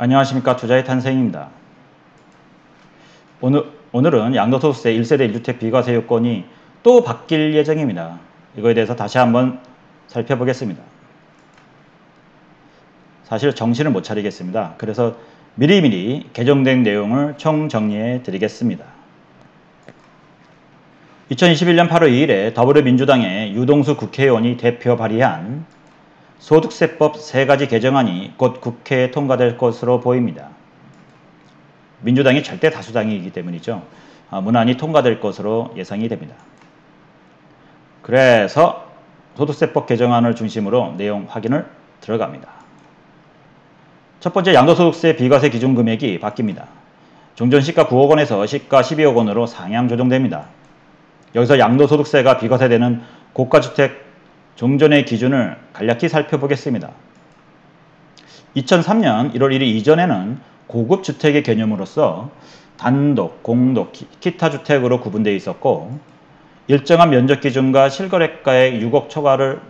안녕하십니까. 투자의 탄생입니다. 오늘은 양도소득세 1세대 1주택 비과세 요건이 또 바뀔 예정입니다. 이거에 대해서 다시 한번 살펴보겠습니다. 사실 정신을 못 차리겠습니다. 그래서 미리미리 개정된 내용을 총정리해 드리겠습니다. 2021년 8월 2일에 더불어민주당의 유동수 국회의원이 대표 발의한 소득세법 3가지 개정안이 곧 국회에 통과될 것으로 보입니다. 민주당이 절대 다수당이기 때문이죠. 무난히 통과될 것으로 예상이 됩니다. 그래서 소득세법 개정안을 중심으로 내용 확인을 들어갑니다. 첫 번째, 양도소득세 비과세 기준금액이 바뀝니다. 종전 시가 9억 원에서 시가 12억 원으로 상향 조정됩니다. 여기서 양도소득세가 비과세되는 고가주택 종전의 기준을 간략히 살펴보겠습니다. 2003년 1월 1일 이전에는 고급 주택의 개념으로서 단독, 공독, 기타 주택으로 구분되어 있었고, 일정한 면적 기준과 실거래가액 6억 초과를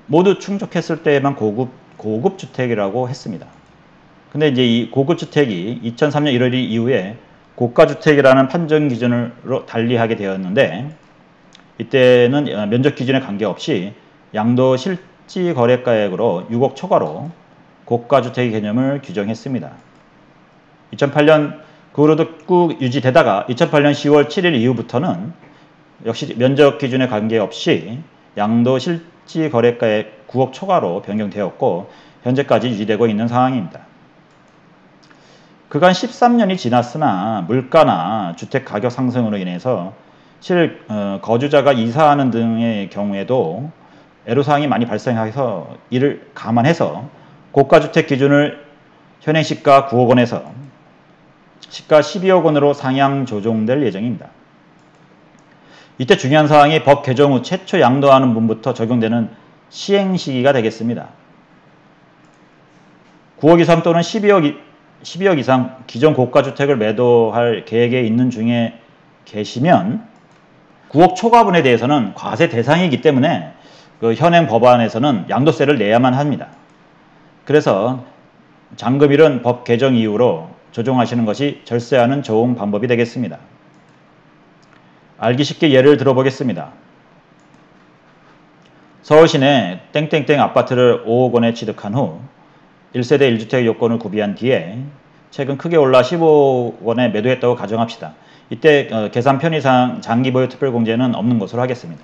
모두 충족했을 때에만 고급 주택이라고 했습니다. 근데 이제 이 고급 주택이 2003년 1월 1일 이후에 고가 주택이라는 판정 기준으로 달리하게 되었는데, 이때는 면적 기준에 관계없이 양도 실지 거래가액으로 6억 초과로 고가 주택의 개념을 규정했습니다. 2008년 그 후로도 꾹 유지되다가 2008년 10월 7일 이후부터는 역시 면적 기준에 관계없이 양도 실지 거래가액 9억 초과로 변경되었고, 현재까지 유지되고 있는 상황입니다. 그간 13년이 지났으나 물가나 주택 가격 상승으로 인해서 거주자가 이사하는 등의 경우에도 애로사항이 많이 발생해서 이를 감안해서 고가주택 기준을 현행 시가 9억 원에서 시가 12억 원으로 상향 조정될 예정입니다. 이때 중요한 사항이 법 개정 후 최초 양도하는 분부터 적용되는 시행 시기가 되겠습니다. 9억 이상 또는 12억 이상 기존 고가주택을 매도할 계획에 있는 중에 계시면 9억 초과분에 대해서는 과세 대상이기 때문에 그 현행 법안에서는 양도세를 내야만 합니다. 그래서 잔금일은 법 개정 이후로 조정하시는 것이 절세하는 좋은 방법이 되겠습니다. 알기 쉽게 예를 들어보겠습니다. 서울시내 땡땡땡 아파트를 5억 원에 취득한 후 1세대 1주택 요건을 구비한 뒤에 최근 크게 올라 15억 원에 매도했다고 가정합시다. 이때 계산 편의상 장기보유 특별공제는 없는 것으로 하겠습니다.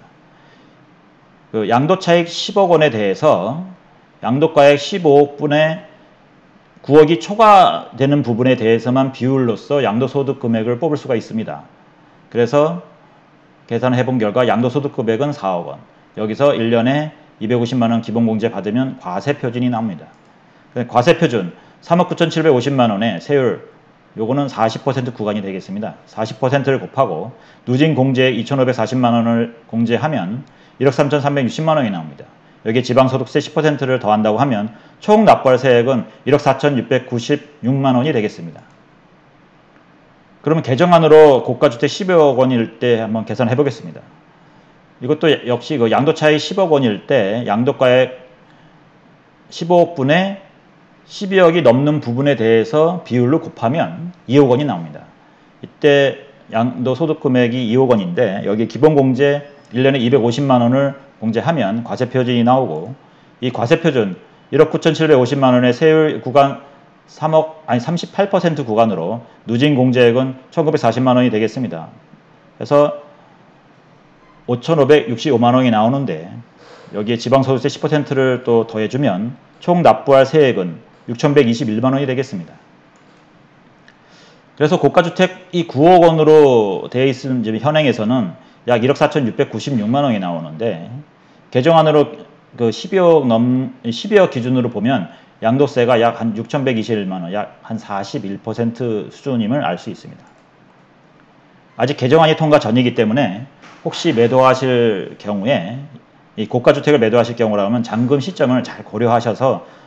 그 양도차익 10억 원에 대해서 양도가액 15억분의 9억이 초과되는 부분에 대해서만 비율로서 양도소득 금액을 뽑을 수가 있습니다. 그래서 계산을 해본 결과 양도소득 금액은 4억 원. 여기서 1년에 250만 원 기본공제 받으면 과세표준이 나옵니다. 과세표준 3억 9,750만 원의 세율, 요거는 40% 구간이 되겠습니다. 40%를 곱하고 누진공제 2,540만 원을 공제하면 1억 3,360만 원이 나옵니다. 여기에 지방소득세 10%를 더한다고 하면 총 납부할 세액은 1억 4,696만 원이 되겠습니다. 그러면 개정안으로 고가주택 12억 원일 때 한번 계산해 보겠습니다. 이것도 역시 그 양도차익 10억 원일 때 양도가액 15억분의 12억이 넘는 부분에 대해서 비율로 곱하면 2억 원이 나옵니다. 이때 양도소득 금액이 2억 원인데 여기 기본공제 1년에 250만 원을 공제하면 과세표준이 나오고, 이 과세표준 1억 9,750만 원의 세율 구간 38% 구간으로 누진공제액은 1,940만 원이 되겠습니다. 그래서 5,565만 원이 나오는데 여기에 지방소득세 10%를 또 더해주면 총 납부할 세액은 6,121만 원이 되겠습니다. 그래서 고가주택이 9억 원으로 되어 있는 현행에서는 약 1억 4,696만 원이 나오는데, 개정안으로 그 12억 기준으로 보면 양도세가 약 한 6,121만 원, 약 한 41% 수준임을 알 수 있습니다. 아직 개정안이 통과 전이기 때문에 혹시 매도하실 경우에, 이 고가주택을 매도하실 경우라면 잔금 시점을 잘 고려하셔서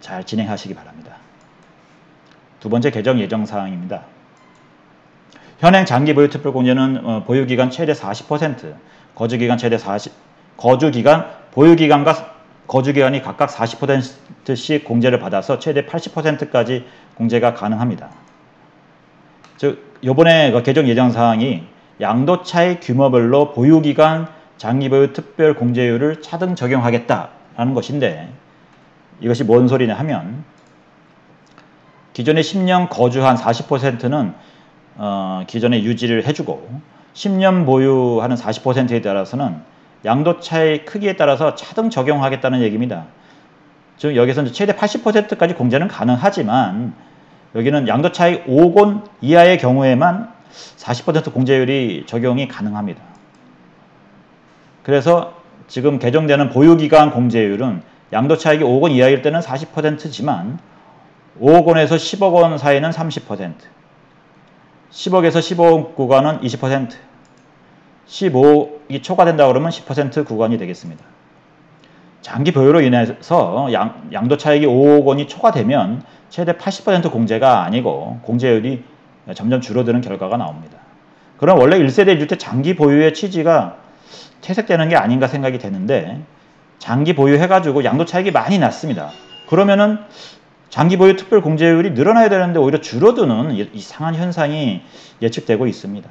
잘 진행하시기 바랍니다. 두 번째 개정 예정 사항입니다. 현행 장기보유 특별공제는 보유기간 최대 40%, 거주기간 보유기간과 거주기간이 각각 40%씩 공제를 받아서 최대 80%까지 공제가 가능합니다. 즉 이번에 개정 예정사항이 양도차익 규모별로 보유기간 장기보유 특별 공제율을 차등 적용하겠다라는 것인데, 이것이 뭔 소리냐 하면 기존에 10년 거주한 40%는 기존에 유지를 해주고 10년 보유하는 40%에 따라서는 양도차익 크기에 따라서 차등 적용하겠다는 얘기입니다. 즉 여기서 최대 80%까지 공제는 가능하지만 여기는 양도차익 5억 원 이하의 경우에만 40% 공제율이 적용이 가능합니다. 그래서 지금 개정되는 보유기간 공제율은 양도차익이 5억 원 이하일 때는 40%지만 5억 원에서 10억 원 사이는 30%, 10억에서 15억 구간은 20%, 15억이 초과된다 그러면 10% 구간이 되겠습니다. 장기 보유로 인해서 양도차익이 5억 원이 초과되면 최대 80% 공제가 아니고 공제율이 점점 줄어드는 결과가 나옵니다. 그럼 원래 1세대 1주택 장기 보유의 취지가 퇴색되는 게 아닌가 생각이 되는데, 장기 보유해가지고 양도차익이 많이 났습니다. 그러면은 장기 보유 특별 공제율이 늘어나야 되는데 오히려 줄어드는 이상한 현상이 예측되고 있습니다.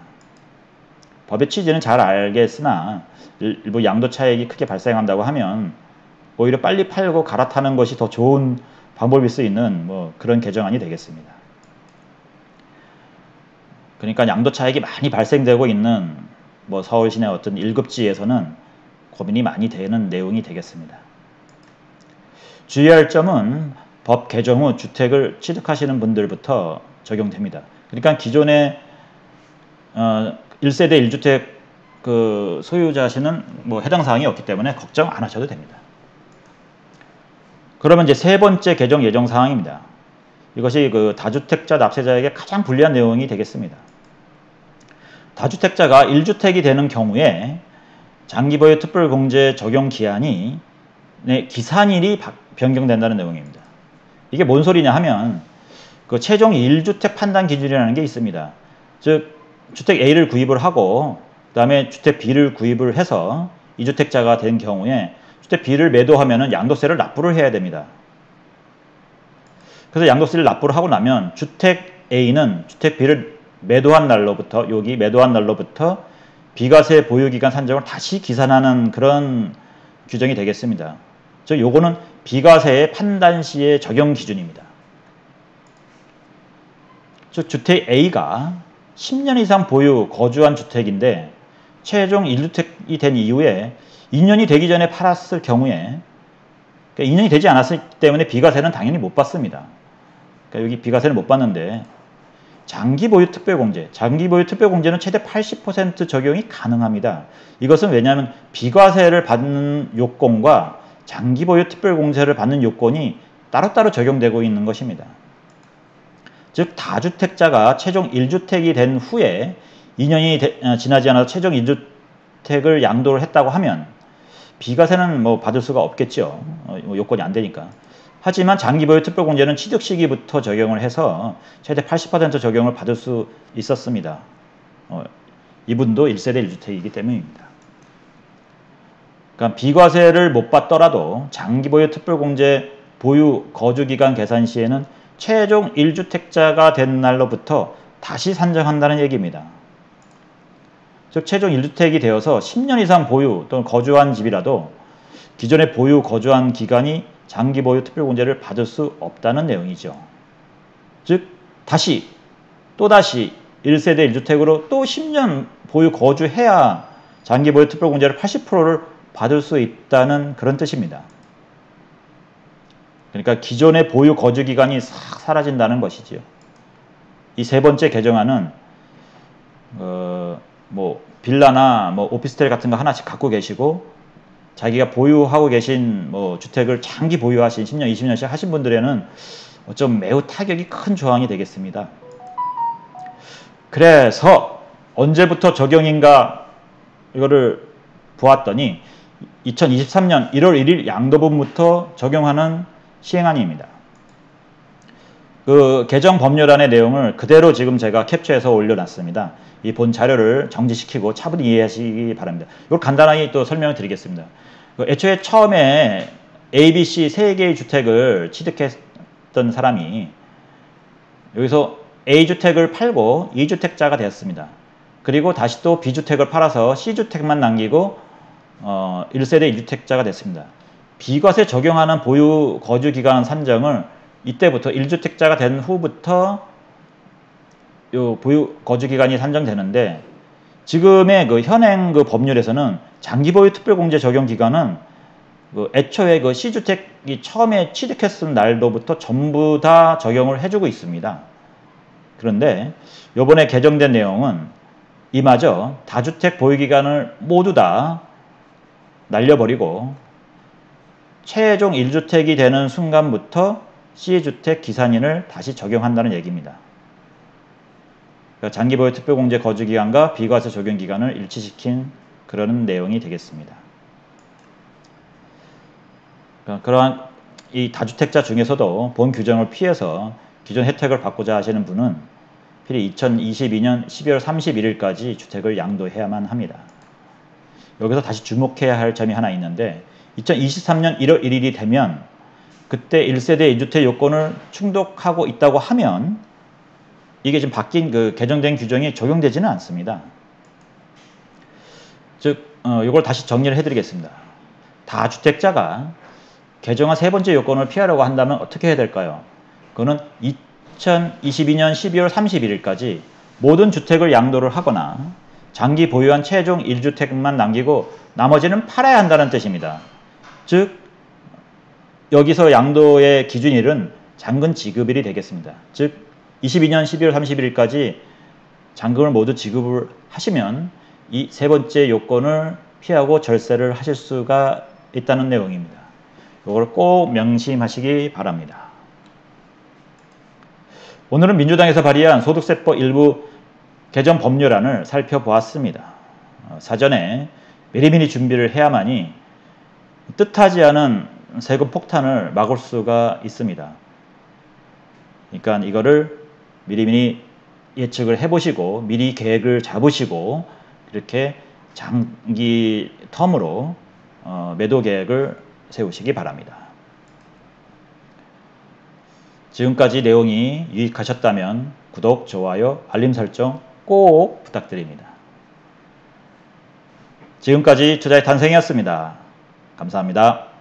법의 취지는 잘 알겠으나 일부 양도차익이 크게 발생한다고 하면 오히려 빨리 팔고 갈아타는 것이 더 좋은 방법일 수 있는 그런 개정안이 되겠습니다. 그러니까 양도차익이 많이 발생되고 있는 서울 시내 어떤 1급지에서는 고민이 많이 되는 내용이 되겠습니다. 주의할 점은 법 개정 후 주택을 취득하시는 분들부터 적용됩니다. 그러니까 기존에 1세대 1주택 소유자시는 해당 사항이 없기 때문에 걱정 안 하셔도 됩니다. 그러면 이제 세 번째 개정 예정 사항입니다. 이것이 다주택자 납세자에게 가장 불리한 내용이 되겠습니다. 다주택자가 1주택이 되는 경우에 장기보유 특별공제 적용 기한이 기산일이 변경된다는 내용입니다. 이게 뭔 소리냐 하면 최종 1주택 판단 기준이라는 게 있습니다. 즉 주택 A를 구입을 하고 그 다음에 주택 B를 구입을 해서 2주택자가 된 경우에 주택 B를 매도하면 양도세를 납부를 해야 됩니다. 그래서 양도세를 납부를 하고 나면 주택 A는 주택 B를 매도한 날로부터 비과세 보유기간 산정을 다시 기산하는 그런 규정이 되겠습니다. 즉 요거는 비과세의 판단 시의 적용 기준입니다. 즉 주택 A가 10년 이상 보유 거주한 주택인데 최종 1주택이 된 이후에 2년이 되기 전에 팔았을 경우에, 그러니까 2년이 되지 않았기 때문에 비과세는 당연히 못 받습니다. 그러니까 여기 비과세를 못 받는데 장기보유 특별공제, 장기보유 특별공제는 최대 80% 적용이 가능합니다. 이것은 왜냐하면 비과세를 받는 요건과 장기보유 특별공제를 받는 요건이 따로따로 적용되고 있는 것입니다. 즉 다주택자가 최종 1주택이 된 후에 2년이 지나지 않아서 최종 1주택을 양도를 했다고 하면 비과세는 받을 수가 없겠죠. 요건이 안 되니까. 하지만 장기보유 특별공제는 취득 시기부터 적용을 해서 최대 80% 적용을 받을 수 있었습니다. 이분도 1세대 1주택이기 때문입니다. 그러니까 비과세를 못 받더라도 장기보유 특별공제 보유 거주기간 계산 시에는 최종 1주택자가 된 날로부터 다시 산정한다는 얘기입니다. 즉 최종 1주택이 되어서 10년 이상 보유 또는 거주한 집이라도 기존에 보유 거주한 기간이 장기보유 특별공제를 받을 수 없다는 내용이죠. 즉 또다시 1세대 1주택으로 또 10년 보유 거주해야 장기보유 특별공제를 80%를 받을 수 있다는 그런 뜻입니다. 그러니까 기존의 보유 거주기간이 싹 사라진다는 것이지요. 이 세 번째 개정안은 빌라나 오피스텔 같은 거 하나씩 갖고 계시고 자기가 보유하고 계신 주택을 장기 보유하신 10년, 20년씩 하신 분들에는 좀 매우 타격이 큰 조항이 되겠습니다. 그래서 언제부터 적용인가 이거를 보았더니 2023년 1월 1일 양도분부터 적용하는 시행안입니다. 그 개정 법률안의 내용을 그대로 지금 제가 캡처해서 올려놨습니다. 이 본 자료를 정지시키고 차분히 이해하시기 바랍니다. 이걸 간단하게 또 설명을 드리겠습니다. 애초에 처음에 A, B, C 세 개의 주택을 취득했던 사람이 여기서 A주택을 팔고 2주택자가 되었습니다. 그리고 다시 또 B주택을 팔아서 C주택만 남기고 1세대 1주택자가 됐습니다. 비과세 적용하는 보유 거주기간 산정을 이때부터 1주택자가 된 후부터 요 보유 거주기간이 산정되는데, 지금의 그 현행 그 법률에서는 장기보유 특별공제 적용 기간은 그 애초에 그 C주택이 처음에 취득했을 날로부터 전부 다 적용을 해주고 있습니다. 그런데 요번에 개정된 내용은 이마저 다주택 보유기간을 모두 다 날려버리고 최종 1주택이 되는 순간부터 C주택 기산인을 다시 적용한다는 얘기입니다. 그러니까 장기보유 특별공제 거주기간과 비과세 적용기간을 일치시킨 그런 내용이 되겠습니다. 그러니까 그러한 이 다주택자 중에서도 본 규정을 피해서 기존 혜택을 받고자 하시는 분은 필히 2022년 12월 31일까지 주택을 양도해야만 합니다. 여기서 다시 주목해야 할 점이 하나 있는데, 2023년 1월 1일이 되면 그때 1세대 1주택 요건을 충족하고 있다고 하면 이게 지금 바뀐 그 개정된 규정이 적용되지는 않습니다. 즉, 이걸 다시 정리를 해드리겠습니다. 다주택자가 개정한 세 번째 요건을 피하려고 한다면 어떻게 해야 될까요? 그거는 2022년 12월 31일까지 모든 주택을 양도를 하거나 장기 보유한 최종 1주택만 남기고 나머지는 팔아야 한다는 뜻입니다. 즉, 여기서 양도의 기준일은 잔금 지급일이 되겠습니다. 즉, 22년 12월 31일까지 잔금을 모두 지급을 하시면 이 세 번째 요건을 피하고 절세를 하실 수가 있다는 내용입니다. 이걸 꼭 명심하시기 바랍니다. 오늘은 민주당에서 발의한 소득세법 일부 개정 법률안을 살펴보았습니다. 사전에 미리미리 준비를 해야만이 뜻하지 않은 세금 폭탄을 막을 수가 있습니다. 그러니까 이거를 미리미리 예측을 해보시고 미리 계획을 잡으시고 이렇게 장기 텀으로 매도 계획을 세우시기 바랍니다. 지금까지 내용이 유익하셨다면 구독, 좋아요, 알림 설정 꼭 부탁드립니다. 지금까지 투자의 탄생이었습니다. 감사합니다.